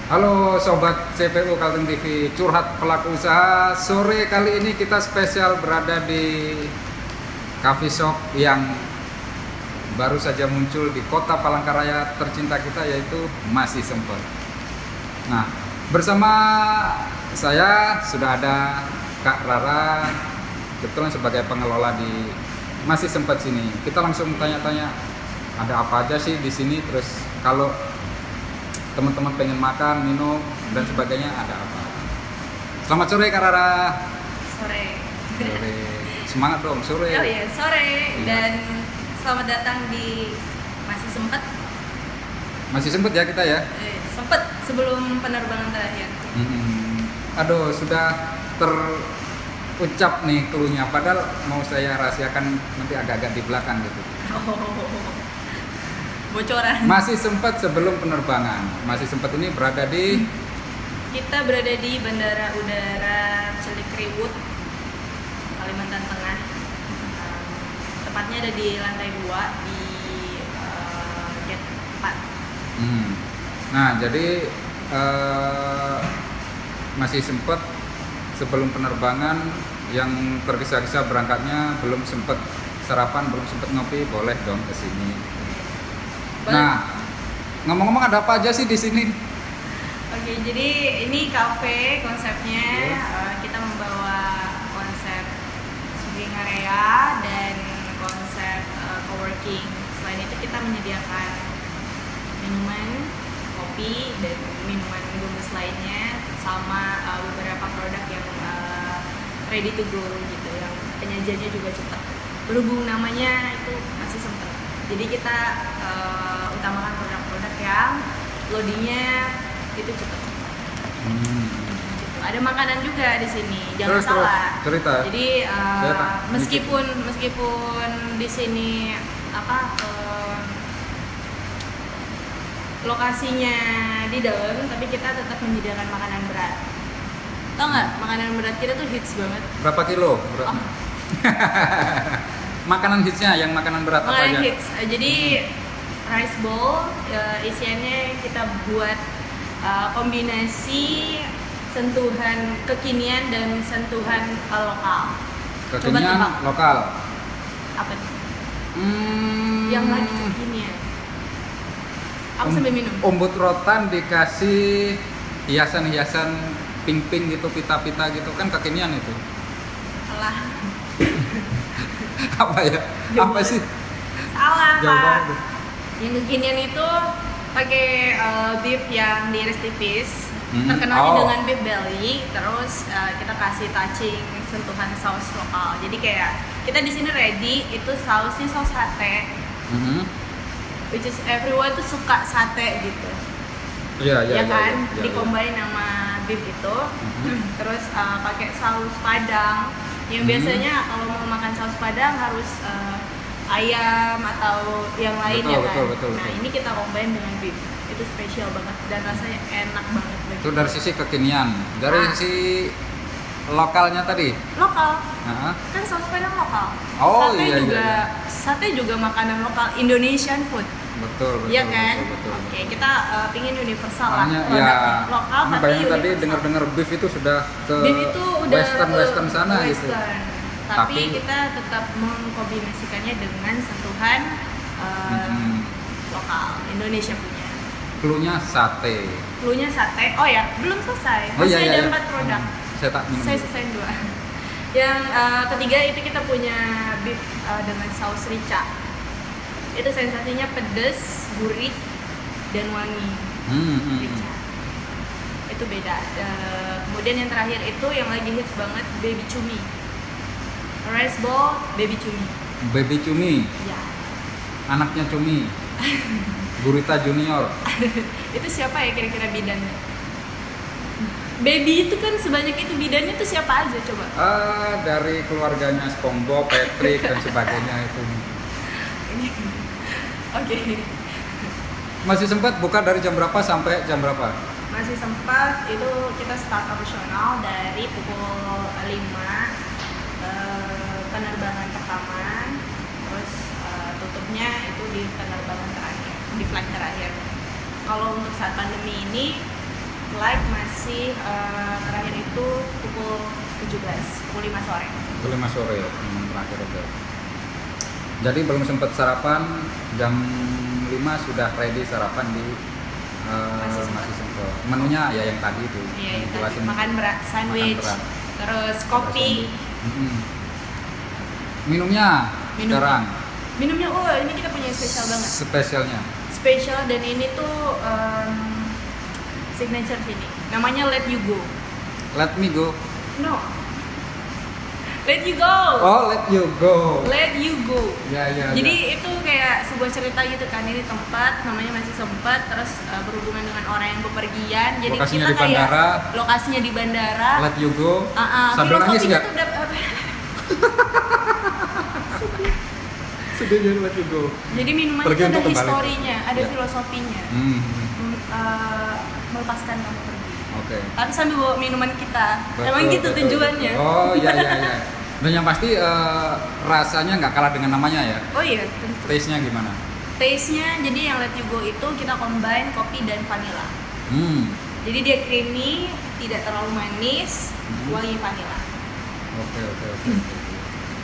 Halo Sobat CPU Kalteng TV, curhat pelaku usaha. Sore kali ini kita spesial berada di coffee shop yang baru saja muncul di kota Palangkaraya tercinta kita, yaitu Masih Sempet. Nah, bersama saya sudah ada Kak Rara, kebetulan sebagai pengelola di Masih Sempet sini. Kita langsung tanya-tanya, ada apa aja sih di sini, terus kalau teman-teman pengen makan, minum, dan sebagainya ada apa. Selamat sore Kak Rara. Sore. Sore. Semangat dong, sore. Oh iya, sore. Iya. Dan selamat datang di Masih Sempet. Masih sempet ya kita ya. Sempet sebelum penerbangan terakhir. Aduh, sudah terucap nih cluenya, padahal mau saya rahasiakan nanti agak-agak di belakang gitu. Bocoran. Masih sempat sebelum penerbangan. Masih sempat ini berada di Kita berada di Bandara Udara Cilikriwut, Kalimantan Tengah. Tepatnya ada di lantai 2 di gate 4. Nah, jadi masih sempat sebelum penerbangan yang tergesa-gesa berangkatnya, belum sempat sarapan, belum sempat ngopi, boleh dong ke sini. Nah, ngomong-ngomong ada apa aja sih di sini? Oke, jadi ini cafe konsepnya. Kita membawa konsep swimming area dan konsep coworking. Selain itu kita menyediakan minuman, kopi dan minuman bungkus lainnya, sama beberapa produk yang ready to go gitu, yang penyajiannya juga cepat. Berhubung namanya itu Masih Sempet, jadi kita utamakan produk-produk yang loadingnya itu cepat. Gitu. Ada makanan juga di sini, jangan salah. Cerita. Jadi meskipun di sini lokasinya di dalam, tapi kita tetap menyediakan makanan berat. Tau nggak, makanan berat kita tuh hits banget. Berapa kilo? Makanan hitsnya, yang makanan berat apa aja? Makanan hits. Jadi rice bowl, isiannya kita buat kombinasi sentuhan kekinian dan sentuhan lokal. Kekinian lokal. Apa tuh? Yang lagi kekinian. Aku sambil minum. Umbut rotan dikasih hiasan-hiasan pink-pink gitu, pita-pita gitu, kan kekinian itu. Alah. Apa ya? Jauh Apa sih? Salah, Jauh Pak. banget. Yang kekinian itu pakai beef yang diiris tipis, terkenalnya Oh. dengan beef belly, terus kita kasih touching sentuhan saus lokal. Jadi kayak kita di sini ready itu sausnya saus sate, which is everyone tuh suka sate gitu. Iya, kan, iya. dikombain sama beef itu, terus pakai saus padang. Yang biasanya kalau mau makan saus padang harus ayam atau yang lainnya kan. Betul. Nah, ini kita combine dengan beef. Itu spesial banget dan rasanya enak banget. Itu dari sisi kekinian. Dari sisi lokalnya tadi. Lokal. Nah. Kan saus padang lokal. Oh, sate iya, juga iya. sate juga makanan lokal, Indonesian food. Betul. Iya kan? Betul. Oke, kita pingin universal lah. Hanya Produknya ya, lokal tapi bayangin tadi universal. dengar-dengar beef itu sudah ke Beef itu udah western sana western. gitu. Tapi kita tetap mengkombinasikannya dengan sentuhan lokal Indonesia punya. Cluenya sate. Cluenya sate. Oh ya, belum selesai. Oh, Masih iya, ada iya. 4 produk. Saya tak minum. Saya selesaiin 2. Yang ketiga itu kita punya beef dengan saus rica. Itu sensasinya pedas, gurih, dan wangi. Rica. Itu beda. Kemudian yang terakhir itu yang lagi hits banget, baby cumi. Rice bowl, baby cumi. Baby cumi. Ya. Anaknya cumi. Gurita Junior. Itu siapa ya kira-kira bidannya? Baby itu kan sebanyak itu, bidannya tuh siapa aja coba? Dari keluarganya SpongeBob, Patrick dan sebagainya itu. Oke. Masih sempat buka dari jam berapa sampai jam berapa? Masih sempat itu kita start operasional dari pukul 5 penerbangan pertama, terus tutupnya itu di penerbangan terakhir, di flight terakhir. Kalau untuk saat pandemi ini flight masih terakhir itu pukul 5 sore. Pukul 5 sore ya, terakhir oke. Jadi belum sempat sarapan, jam 5 sudah ready sarapan di masih sempat. Menunya ya yang tadi itu. Iya, yang itu jelasin. makan berat, sandwich, Makan berat. terus kopi. Minumnya Minum. sekarang Minumnya, ini kita punya spesial banget. spesialnya. Spesial dan ini tuh signature sini. Namanya Let You Go. Let me go. No. Let You Go. Oh, let you go. Let You Go. Ya, ya. Jadi itu kayak sebuah cerita gitu kan, ini tempat namanya masih sempat, terus berhubungan dengan orang yang bepergian. Jadi Lokasinya kita di bandara. Lokasinya di bandara. Let you go. Sambil nangis Filosofinya nggak? tuh Sedihnya let you go. jadi minuman Pergi itu ada untuk kembali. historinya, ada Ya. filosofinya. Melepaskan kamu pergi. Oke. Tapi sambil bawa minuman kita. Emang Betul, gitu betul, tujuannya. betul. Oh iya iya iya. Dan yang pasti rasanya nggak kalah dengan namanya ya. Oh iya, tentu. Taste-nya gimana? Taste-nya jadi yang Let You Go itu kita combine kopi dan vanilla. Jadi dia creamy, tidak terlalu manis, wangi vanilla. Oke.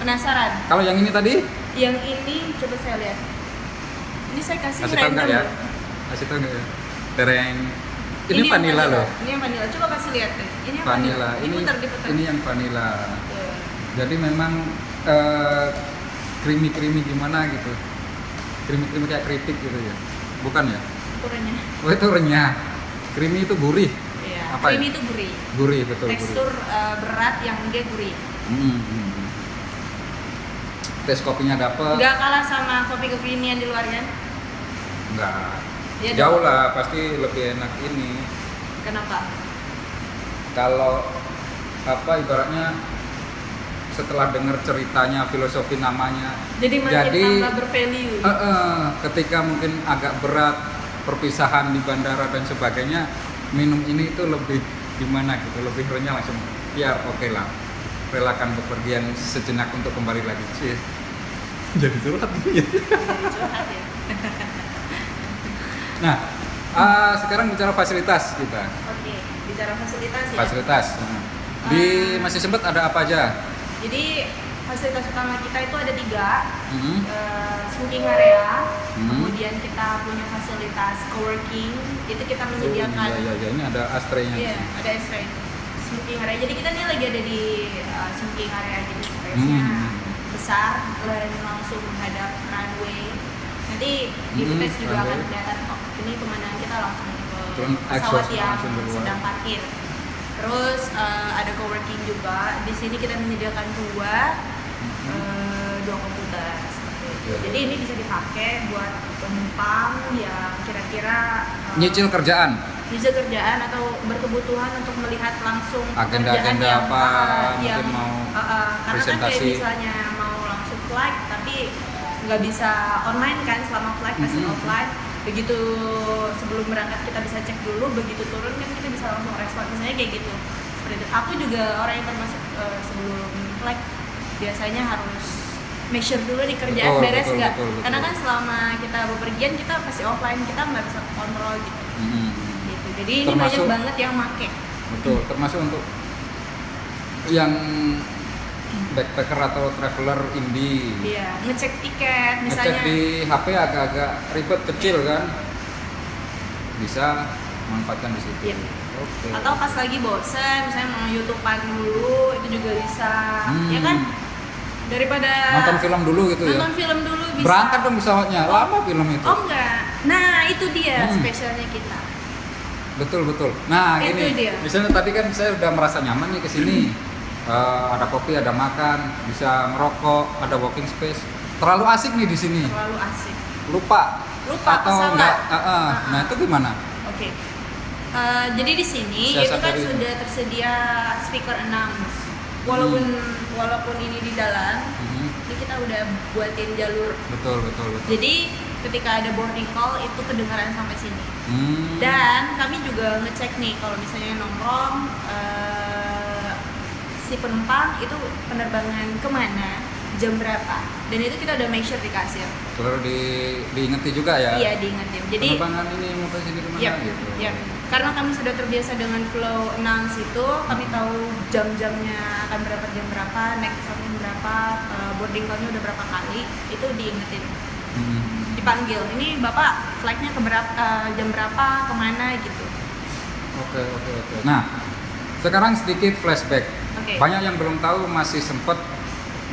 Penasaran? Kalau yang ini tadi? Yang ini coba saya lihat. Ini saya kasih Kasih tahu nggak random ya? loh. Kasih tahu nggak ya? Tereng. Ini yang vanilla loh. Ini yang vanilla. Coba kasih lihat deh. Ini yang Vanilla. vanilla. Ini Diputar. ini yang vanilla. Tuh. Jadi memang creamy gimana gitu. Creamy kayak keripik gitu ya. Bukan ya? Ukurannya. Oh itu renyah. Creamy itu gurih. Iya. Apa Creamy ya? itu gurih. Gurih betul. Tekstur berat yang dia gurih. Tes kopinya dapet. Nggak kalah sama kopi kekinian di luar kan? Enggak. Iya Jauh dong. lah, pasti lebih enak ini. Kenapa? Kalau apa ibaratnya setelah dengar ceritanya, filosofi namanya. Jadi makin tambah bervalue. Ketika mungkin agak berat perpisahan di bandara dan sebagainya, minum ini itu lebih gimana gitu, lebih renyah langsung. Ya oke lah, relakan bepergian sejenak untuk kembali lagi. Sih. Jadi curhat ya. Jadi curhat ya. Nah, sekarang bicara fasilitas kita. Oke, bicara fasilitas ya. Fasilitas. Di masih sempat ada apa aja? Jadi fasilitas utama kita itu ada 3. Mhm. Smoking area, kemudian kita punya fasilitas coworking, itu kita menyediakan. Iya, ini ada astrenya. Iya, ada S-Train. Smoking area. Jadi kita nih lagi ada di smoking area, jadi space-nya besar dan langsung menghadap runway. Nanti di footage juga runway. akan kelihatan kok. Ini pemandangan kita langsung ke Turun pesawat exhaust yang langsung keluar. sedang parkir. Terus ada coworking juga. Di sini kita menyediakan dua komputer seperti itu. Iya. Jadi ini bisa dipakai buat penumpang yang kira-kira Nyicil kerjaan. bisa kerjaan atau berkebutuhan untuk melihat langsung Agenda-agenda pekerjaan yang, apa, yang mungkin mau karena kan kayak presentasi. misalnya mau langsung flight tapi nggak bisa online kan selama flight masih offline. Begitu sebelum berangkat kita bisa cek dulu, begitu turun kan kita bisa langsung respon, misalnya kayak gitu. Seperti itu. Aku juga orang yang termasuk sebelum flight biasanya harus make sure dulu di kerjaan beres nggak, karena kan selama kita bepergian kita pasti offline, kita nggak bisa kontrol gitu. Gitu. Jadi ini banyak banget yang make. Betul, termasuk untuk yang backpacker atau traveler indie. Iya, ngecek tiket misalnya. Ngecek di HP agak-agak ribet kecil kan, bisa manfaatkan di situ. Iya. Oke. Atau pas lagi bosen, misalnya mau YouTubean dulu, itu juga bisa, ya kan? Daripada nonton film dulu gitu ya. Nonton film dulu bisa. Berangkat dong pesawatnya, lama film itu. Oh enggak. Nah, itu dia spesialnya kita. Betul. Nah, Itu gini. dia. Misalnya tadi kan saya udah merasa nyaman nih ke sini. Ada kopi, ada makan, bisa merokok, ada walking space. Terlalu asik nih di sini. Terlalu asik. Lupa atau pesawat. enggak? Nah, itu gimana? Oke. Jadi di sini Siasat itu kan dari- sudah tersedia speaker announce. Walaupun ini di dalam, ini kita udah buatin jalur. Betul. Jadi ketika ada boarding call itu kedengaran sampai sini. Hmm. Dan kami juga ngecek nih kalau misalnya nongkrong si penumpang itu penerbangan kemana, jam berapa, dan itu kita udah make sure di kasir. Selalu diingeti juga ya. Iya, diingetin. Jadi penerbangan ini mau ke sini kemana Yap, gitu. yap. karena kami sudah terbiasa dengan flow announce itu, kami tahu jam-jamnya akan berapa, jam berapa, naik pesawatnya berapa, boarding call-nya udah berapa kali, itu diingetin. Dipanggil, ini bapak flightnya ke jam berapa, kemana gitu. Oke. Nah, sekarang sedikit flashback. Oke. Banyak yang belum tahu, masih sempet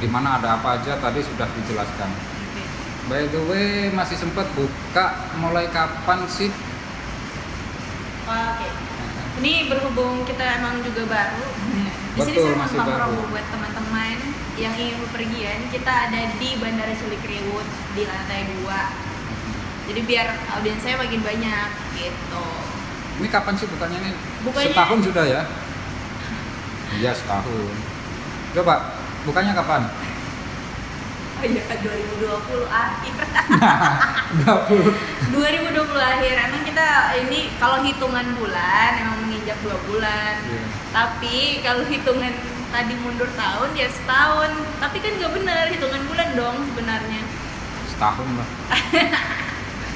di mana ada apa aja tadi sudah dijelaskan. Oke. By the way, masih sempet buka mulai kapan sih? Oke. Ini berhubung kita emang juga baru. Di sini Betul, saya masih mau baru. promo buat teman-teman yang ingin bepergian. Kita ada di Bandara Cilikriwut di lantai 2. Jadi biar audiens saya makin banyak gitu. Ini kapan sih bukanya nih? Bukanya- Setahun sudah ya? Iya, setahun. Coba, bukanya kapan? Oh iya, 2020 akhir. 20. 2020 akhir. Emang kita ini kalau hitungan bulan emang menginjak 2 bulan. Iya. Tapi kalau hitungan tadi mundur tahun ya setahun. Tapi kan nggak benar, hitungan bulan dong sebenarnya. Setahun lah.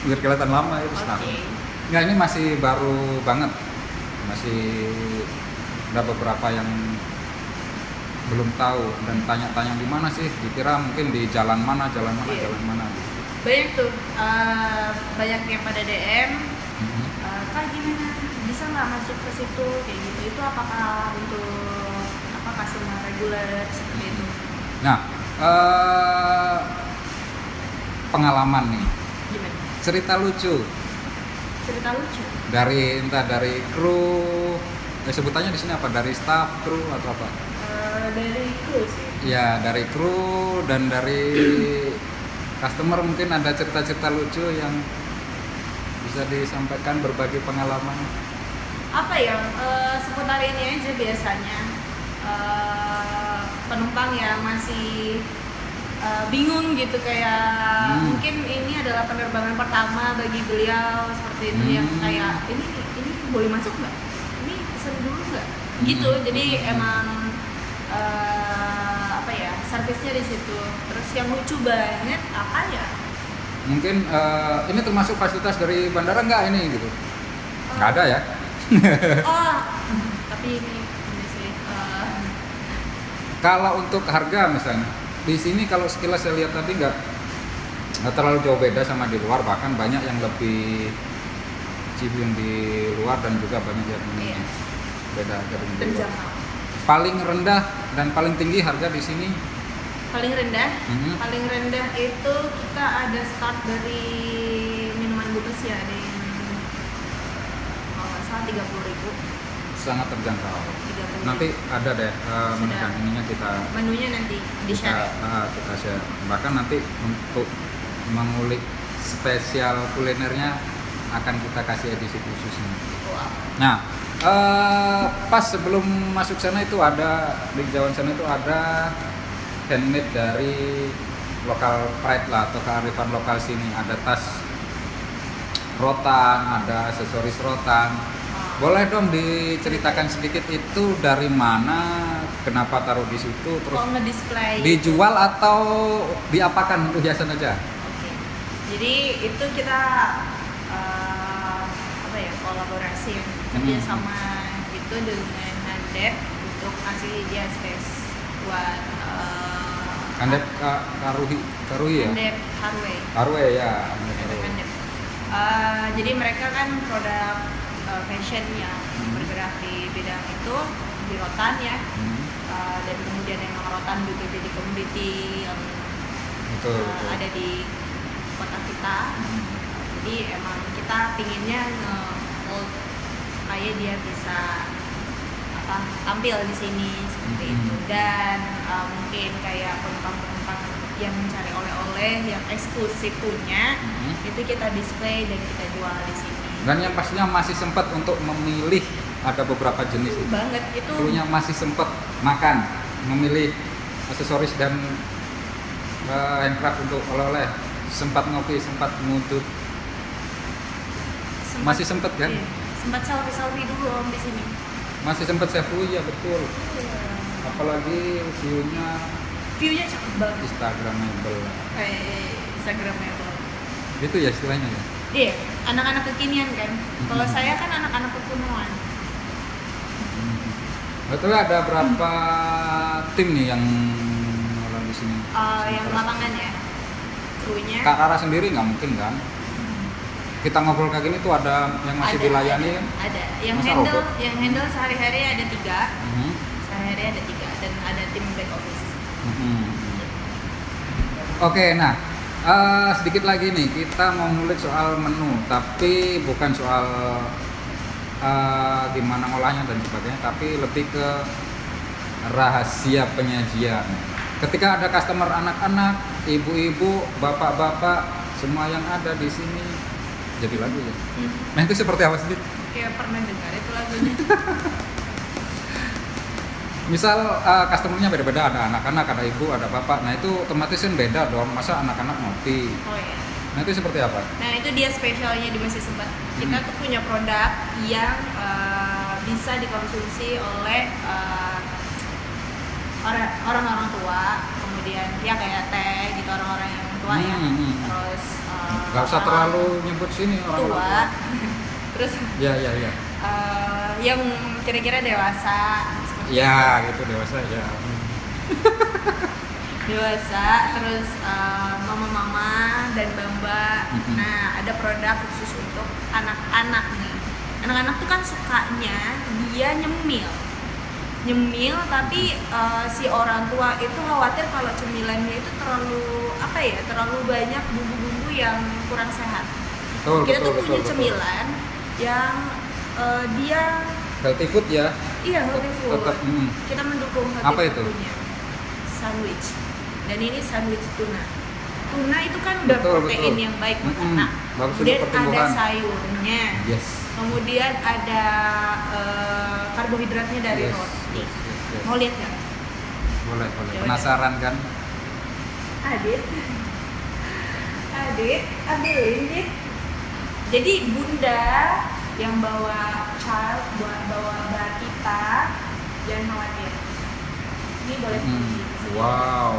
Biar kelihatan lama itu setahun. Oke. Nggak, ini masih baru banget. Masih ada beberapa yang belum tahu dan tanya-tanya di mana sih, dikira mungkin di jalan mana. Iya. Jalan mana. Banyak tuh, banyak yang pada DM, Mhm. Kak gimana, bisa nggak masuk ke situ kayak gitu. Itu apakah untuk customer reguler seperti itu? Nah, pengalaman nih, Gimana? cerita lucu Cerita lucu. entah dari kru, sebutannya di sini apa, dari staff, kru atau apa? Dari kru sih. Ya, dari kru dan dari customer mungkin ada cerita-cerita lucu yang bisa disampaikan, berbagi pengalaman. Apa ya, seputar ini aja biasanya. Penumpang yang masih bingung gitu, kayak mungkin ini adalah penerbangan pertama bagi beliau seperti itu, yang kayak ini boleh masuk nggak? Ini pesan dulu nggak? Gitu. Jadi emang apa ya, servisnya di situ. Terus yang lucu banget apa ya? Mungkin ini termasuk fasilitas dari bandara nggak ini gitu? Nggak ada ya? Oh, tapi ini sih. Kalau untuk harga misalnya, di sini kalau sekilas saya lihat tadi nggak terlalu jauh beda sama di luar, bahkan banyak yang lebih cheap yang di luar dan juga banyak yang Iya. beda harga dengan di luar. Terjangkau. Paling rendah dan paling tinggi harga di sini. Paling rendah, Mhm. paling rendah itu kita ada start dari minuman bubes ya, ada yang kalau nggak salah 30.000. Sangat terjangkau. 30.000. Nanti ada deh menu Sudah. dan ininya kita Menunya nanti di share. kita share. Bahkan nanti untuk mengulik spesial kulinernya akan kita kasih edisi khususnya. Wow. Nah, pas sebelum masuk sana itu ada di jauhan sana itu ada handmade dari lokal pride lah, atau kearifan lokal sini. Ada tas rotan, ada aksesoris rotan. Boleh dong diceritakan sedikit itu dari mana, kenapa taruh di situ, terus Kalau nge-display dijual atau diapakan untuk hiasan aja? Oke. Jadi itu kita apa ya, kolaborasi ya, kerja sama gitu dengan Handep untuk kasih dia space buat Handep Karuhi ya? Handep Harway. Harway ya. Handep. Jadi mereka kan produk fashion yang bergerak di bidang itu, di rotan ya. Dan kemudian emang rotan juga jadi komoditi yang Betul. ada di kota kita. Jadi emang kita pinginnya nge-hold supaya dia bisa tampil di sini seperti itu. Dan mungkin kayak penumpang-penumpang yang mencari oleh-oleh yang eksklusif punya, itu kita display dan kita jual di sini. Dan yang pastinya masih sempat untuk memilih, ada beberapa jenis Banget itu. dulunya masih sempat makan, memilih aksesoris dan handcraft untuk oleh-oleh, sempat ngopi, sempat ngutut, masih sempat kan? Iya, sempat selfie dulu om di sini. Masih sempat selfie ya, betul. Iya. Apalagi view-nya Cakep banget. Instagramable. Instagramable. Itu ya istilahnya ya. Iya, anak-anak kekinian kan. Kalau saya kan anak-anak kekunoan. Betul, ada berapa tim nih yang orang di sini? Yang lapangan ya, krunya. Kak Rara sendiri nggak mungkin kan? Kita ngobrol kayak gini tuh ada yang masih dilayani kan? Ada. Yang Masa handle, robot? yang handle sehari-hari ada 3. Sehari-hari ada 3 dan ada tim back office. Oke, nah sedikit lagi nih kita mau ngulik soal menu, tapi bukan soal gimana ngolahnya dan sebagainya, tapi lebih ke rahasia penyajian. Ketika ada customer anak-anak, ibu-ibu, bapak-bapak, semua yang ada di sini jadi lagu ya. Nah itu seperti apa sih? Kayak pernah dengar itu lagunya. Misal customernya beda-beda, ada anak-anak, ada ibu, ada bapak. Nah itu otomatis kan beda dong. Masa anak-anak ngopi? Oh iya. Nah itu seperti apa? Nah itu dia spesialnya di Masih Sempat. Kita tuh punya produk yang bisa dikonsumsi oleh orang-orang tua, kemudian ya kayak teh gitu, orang-orang yang tua ya. Terus Gak usah terlalu nyebut sini tua. orang-orang. Terus Ya. yang kira-kira dewasa. Ya gitu dewasa ya. Dewasa, terus mama-mama dan mbak-mbak. Nah, ada produk khusus untuk anak-anak nih. Anak-anak tuh kan sukanya dia nyemil, tapi si orang tua itu khawatir kalau cemilannya itu terlalu banyak bumbu-bumbu yang kurang sehat. Kita tuh punya cemilan yang dia healthy food ya. Iya, healthy food. Tetap, Kita mendukung healthy apa itu? foodnya. Sandwich. Dan ini sandwich tuna. Tuna itu kan udah protein yang baik buat anak. Kemudian ada sayurnya. Yes. Kemudian ada karbohidratnya dari roti. Mau lihat nggak? Boleh. Ya Penasaran kan? Adit, ambilin Dit. Jadi bunda yang bawa child, bawa balita, jangan khawatir. Ini boleh pergi ke sini. Wow.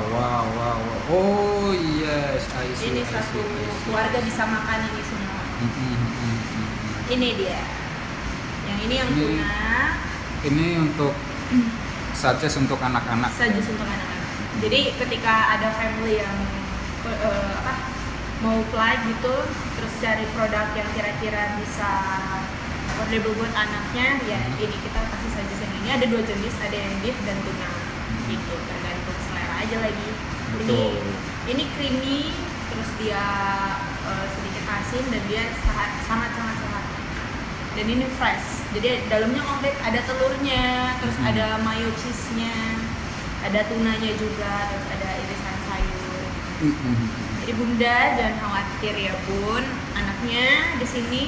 Oh yes, I see. Ini satu keluarga bisa makan ini semua. Ini dia. Yang ini yang tuna. Ini untuk suggest untuk anak-anak. Suggest untuk anak-anak. Jadi ketika ada family yang mau fly gitu, terus cari produk yang kira-kira bisa affordable buat anaknya, ya ini kita kasih suggest yang ini. Ada 2 jenis, ada yang beef dan tuna. Gitu, tergantung selera aja lagi. Betul. Ini creamy, terus dia sedikit asin dan dia sangat sehat. Dan ini fresh, jadi dalamnya komplit, ada telurnya, terus ada mayo cheese-nya, ada tunanya juga, terus ada irisan sayur. Jadi bunda jangan khawatir ya bun, anaknya di sini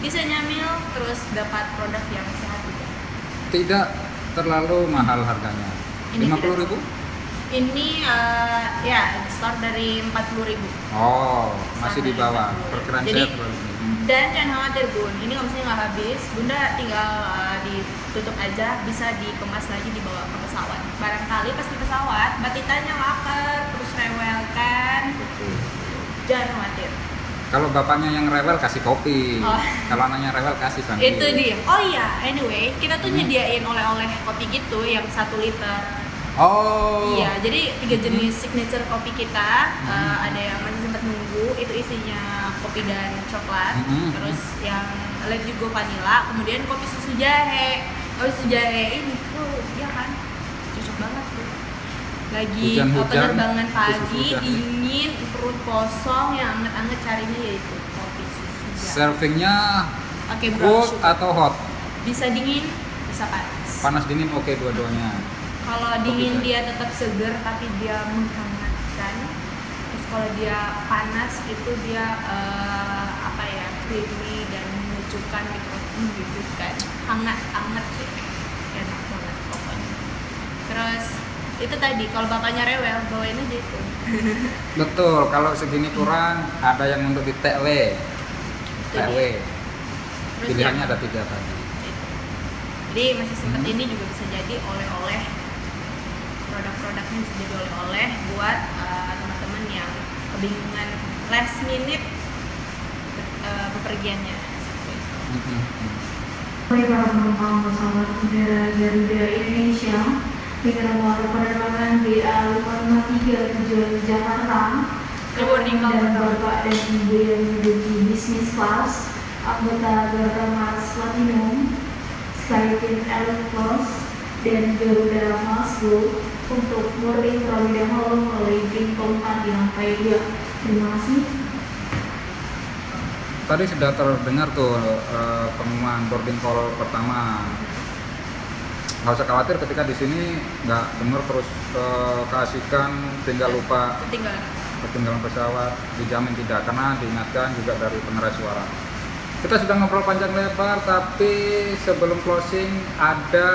bisa nyamil terus dapat produk yang sehat juga. Tidak terlalu mahal harganya. 50.000? Ini ya start dari 40.000. Oh, masih di bawah. Perkiraan Jadi, saya terlalu. dan jangan khawatir bun, ini kalau misalnya nggak habis, bunda tinggal ditutup aja, bisa dikemas lagi dibawa ke pesawat. Barangkali pas di pesawat, batitanya lapar, terus rewel kan. Betul. Jangan khawatir. Kalau bapaknya yang rewel kasih kopi. Oh. Kalau anaknya rewel kasih sambil. Itu dia. Oh iya, anyway, kita tuh nyediain oleh-oleh kopi gitu yang 1 liter. Oh. Iya, jadi 3 jenis signature kopi kita. Ada yang masih sempat nunggu, itu isinya kopi dan coklat. Terus yang Let You Go vanilla, kemudian kopi susu jahe. Kopi susu jahe ini tuh, ya kan, cocok banget tuh. Lagi penerbangan pagi, dingin, perut kosong, yang anget-anget carinya yaitu kopi susu jahe. Servingnya Pakai brown cold sugar. atau hot? Bisa dingin, bisa panas. Panas dingin oke dua-duanya. Kalau dingin dia tetap seger tapi dia menghangatkan. Terus kalau dia panas itu dia creamy dan menyejukkan gitu, menyejukkan, hangat sih, enak banget pokoknya. Terus itu tadi kalau bapaknya rewel bawain aja itu. Betul, kalau segini kurang ada yang untuk di TW. TW. Pilihannya ada 3 tadi. Jadi masih sempat ini juga bisa jadi oleh-oleh, produk-produknya bisa jadi oleh-oleh buat teman-teman yang kebingungan last minute bepergiannya. Seperti itu. Mari para penumpang pesawat udara Garuda Indonesia dengan nomor penerbangan BA553 tujuan Jakarta, Boarding call dan pertama. Bapak dan Ibu yang menduduki bisnis class, anggota Garuda Mars Platinum, Skyteam Elite Plus, dan Garuda Mars Gold untuk boarding terlebih dahulu melalui pintu 4 di lantai 2. Terima kasih. Tadi sudah terdengar tuh pengumuman boarding call pertama. Nggak usah khawatir ketika di sini nggak dengar terus keasikan sehingga lupa ketinggalan pesawat, dijamin tidak, karena diingatkan juga dari pengeras suara. Kita sudah ngobrol panjang lebar, tapi sebelum closing ada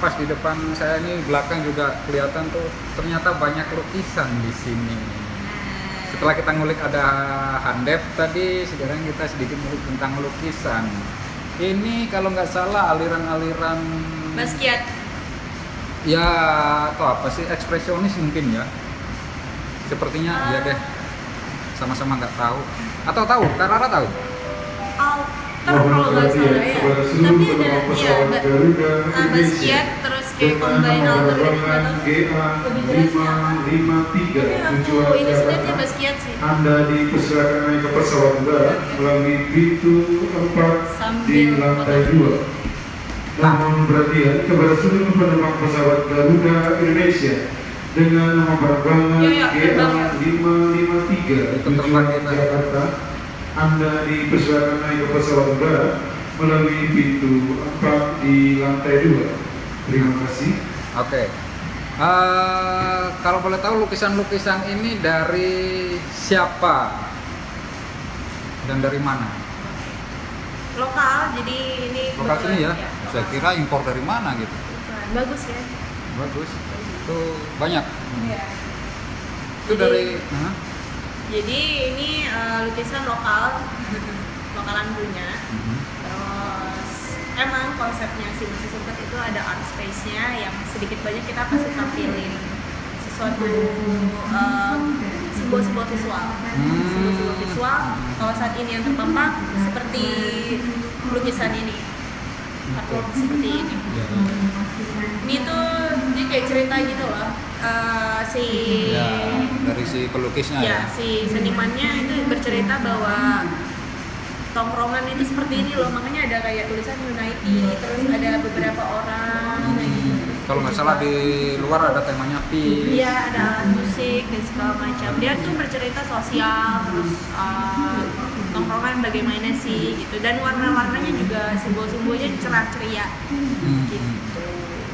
pas di depan saya ini belakang juga kelihatan tuh ternyata banyak lukisan di sini. Setelah kita ngulik ada handep tadi, sekarang kita sedikit ngulik tentang lukisan. Ini kalau nggak salah aliran-aliran Basquiat. ya atau apa sih, ekspresionis mungkin ya. Sepertinya iya deh. Sama-sama nggak tahu. Atau tahu? Kak Rara tahu? Kalau nggak salah ya. Tapi ada ya Basquiat terus kayak combine alter gitu. Lebih jelasnya apa? Tapi aku ini sebenarnya Basquiat sih. Anda dipersilakan naik ke pesawat udara melalui pintu 4 di lantai 2. Namun perhatian kepada seluruh penumpang pesawat Garuda Indonesia dengan nomor penerbangan GA553 tujuan Jakarta, Anda dipersilakan naik ke pesawat udara melalui pintu 4 di lantai 2. Terima kasih. Oke. Kalau boleh tahu lukisan-lukisan ini dari siapa dan dari mana? Lokal, jadi ini Lokal sini ya? lokal. Saya kira impor dari mana gitu. Bagus ya. Bagus. Itu banyak. Iya. Itu Jadi- dari Jadi ini lukisan lokal, lokalan punya. Terus emang konsepnya si Masih Sempet itu ada art space-nya yang sedikit banyak kita pasti tampilin sesuatu simbol-simbol visual. Simbol-simbol visual. Kalau saat ini yang terpampang seperti lukisan ini, artwork seperti ini. Ini tuh dia kayak cerita gitu loh. dari si pelukisnya ya. Si senimannya itu bercerita bahwa tongkrongan itu seperti ini loh, makanya ada kayak tulisan United, terus ada beberapa orang kayak gitu. Kalau nggak salah di luar ada temanya peace. Iya, ada alat musik dan segala macam. Dia tuh bercerita sosial, terus tongkrongan bagaimana sih gitu, dan warna-warnanya juga simbol-simbolnya cerah ceria gitu.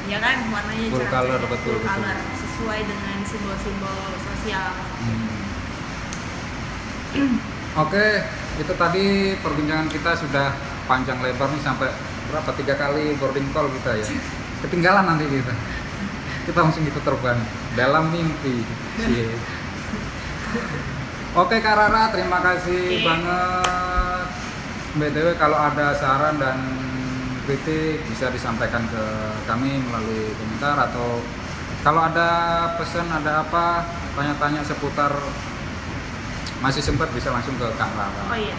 Ya kan, warnanya Full cerah color, ceria, betul, full betul. color, sesuai dengan simbol-simbol sosial. Oke, itu tadi perbincangan kita sudah panjang lebar nih sampai berapa 3 kali boarding call kita ya. Ketinggalan nanti kita langsung gitu terbang dalam mimpi. Cie. Oke Kak Rara, terima kasih Oke. banget. BTW kalau ada saran dan kritik bisa disampaikan ke kami melalui komentar, atau kalau ada pesan, ada apa, tanya-tanya seputar Masih Sempet bisa langsung ke Kak Rara. Oh iya,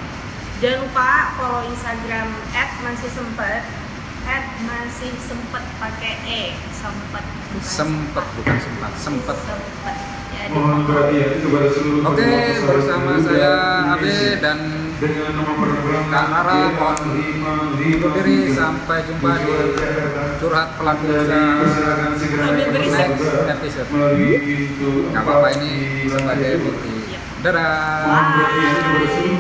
jangan lupa follow Instagram @masih_sempet, @masih_sempet pakai sempet, bukan Sempet bukan sempat, sempet. sempet. Ya, di Mohon perhatian kepada seluruh Oke, penumpang pesawat bersama Garuda saya Abe Indonesia dan dengan nomor penerbangan Kak Rara mohon undur diri, sampai jumpa di curhat pelaku usaha Persilakan segera naik ke pesawat next udara episode. melalui pintu Nggak apa-apa, 4 ini di sebagai lantai 2. bukti. Iya. Dadah. Mohon perhatian kepada seluruh